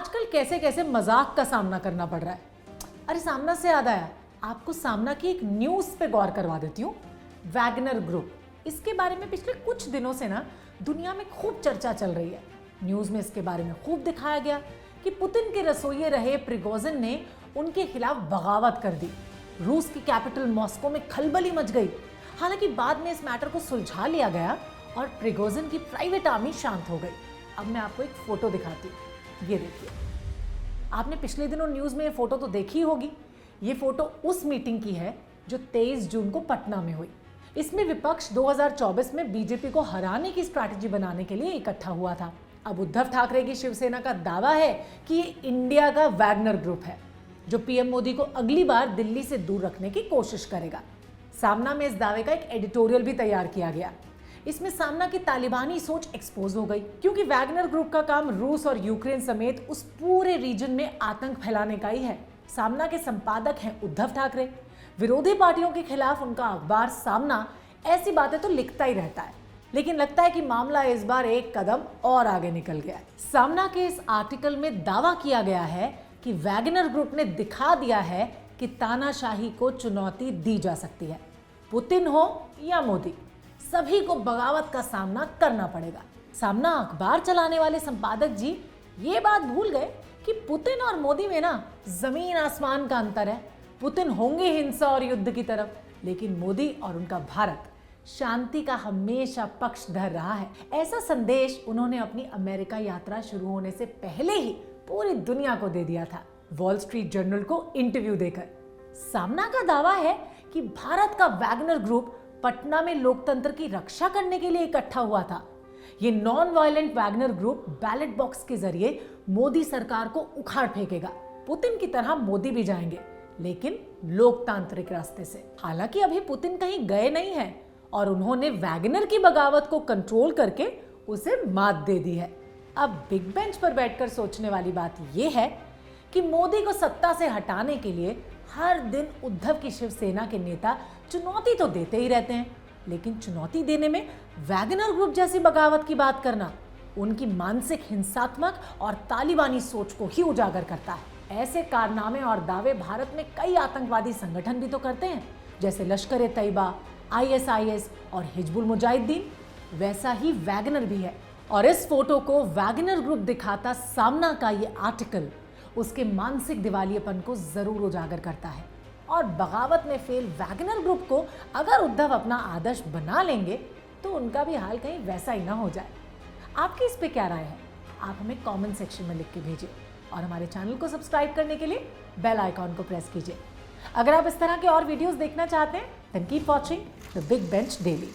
आजकल कैसे कैसे मजाक का सामना करना पड़ रहा है। अरे सामना से याद आया, आपको सामना की एक न्यूज पे गौर करवा देती हूँ। वैगनर ग्रुप, इसके बारे में पिछले कुछ दिनों से ना दुनिया में खूब चर्चा चल रही है। न्यूज में इसके बारे में खूब दिखाया गया कि पुतिन के रसोइये रहे प्रिगोजिन ने उनके खिलाफ बगावत कर दी। रूस की कैपिटल मॉस्को में खलबली मच गई। हालांकि बाद में इस मैटर को सुलझा लिया गया और प्रिगोजिन की प्राइवेट आर्मी शांत हो गई। अब मैं आपको एक फोटो दिखाती हूँ, ये देखिए। आपने पिछले दिनों न्यूज में ये फोटो तो देखी होगी। ये फोटो उस मीटिंग की है जो 23 जून को पटना में हुई। इसमें विपक्ष 2024 में बीजेपी को हराने की स्ट्रैटेजी बनाने के लिए इकट्ठा हुआ था। अब उद्धव ठाकरे की शिवसेना का दावा है कि ये इंडिया का वैगनर ग्रुप है जो पीएम मोदी को अगली बार दिल्ली से दूर रखने की कोशिश करेगा। सामना में इस दावे का एक एडिटोरियल भी तैयार किया गया। इसमें सामना की तालिबानी सोच एक्सपोज हो गई, क्योंकि वैगनर ग्रुप का काम रूस और यूक्रेन समेत उस पूरे रीजन में आतंक फैलाने का ही है। सामना के संपादक हैं उद्धव ठाकरे। विरोधी पार्टियों के खिलाफ उनका अखबार सामना ऐसी बातें तो लिखता ही रहता है, लेकिन लगता है कि मामला इस बार एक कदम और आगे निकल गया है। सामना के इस आर्टिकल में दावा किया गया है कि वैगनर ग्रुप ने दिखा दिया है कि तानाशाही को चुनौती दी जा सकती है। पुतिन हो या मोदी, सभी को बगावत का सामना करना पड़ेगा। सामना अखबार चलाने वाले संपादक जी ये बात भूल गए कि पुतिन और मोदी में ना जमीन आसमान का अंतर है। पुतिन होंगे हिंसा और युद्ध की तरफ, लेकिन मोदी और उनका भारत शांति का हमेशा पक्ष धर रहा है। ऐसा संदेश उन्होंने अपनी अमेरिका यात्रा शुरू होने से पहले ही पूरी दुनिया को दे दिया था, वॉल स्ट्रीट जर्नल को इंटरव्यू देकर। सामना का दावा है कि भारत का वैगनर ग्रुप पटना में लोकतंत्र की रक्षा करने के लिए इकट्ठा हुआ था। ये non violent Wagner group ballot box के जरिए मोदी सरकार को उखाड़ फेंकेगा। पुतिन की तरह मोदी भी जाएंगे, लेकिन लोकतांत्रिक रास्ते से। हालांकि अभी पुतिन कहीं गए नहीं हैं और उन्होंने वैगनर की बगावत को कंट्रोल करके उसे मात दे दी है। अब बिग बेंच पर बैठकर सोचने वाली बात यह है कि मोदी को सत्ता से हटाने के लिए हर दिन उद्धव की शिवसेना के नेता चुनौती तो देते ही रहते हैं, लेकिन चुनौती देने में वैगनर ग्रुप जैसी बगावत की बात करना उनकी मानसिक हिंसात्मक और तालिबानी सोच को ही उजागर करता है। ऐसे कारनामे और दावे भारत में कई आतंकवादी संगठन भी तो करते हैं, जैसे लश्कर ए तैयबा, ISIS और हिजबुल मुजाहिदीन। वैसा ही वैगनर भी है, और इस फोटो को वैगनर ग्रुप दिखाता सामना का ये आर्टिकल उसके मानसिक दिवालियेपन को जरूर उजागर करता है। और बगावत में फेल वैगनर ग्रुप को अगर उद्धव अपना आदर्श बना लेंगे तो उनका भी हाल कहीं वैसा ही ना हो जाए। आपकी इस पे क्या राय है? आप हमें कमेंट सेक्शन में लिख के भेजिए और हमारे चैनल को सब्सक्राइब करने के लिए बेल आइकॉन को प्रेस कीजिए। अगर आप इस तरह के और वीडियोस देखना चाहते हैं, then keep watching The Big Bench Daily।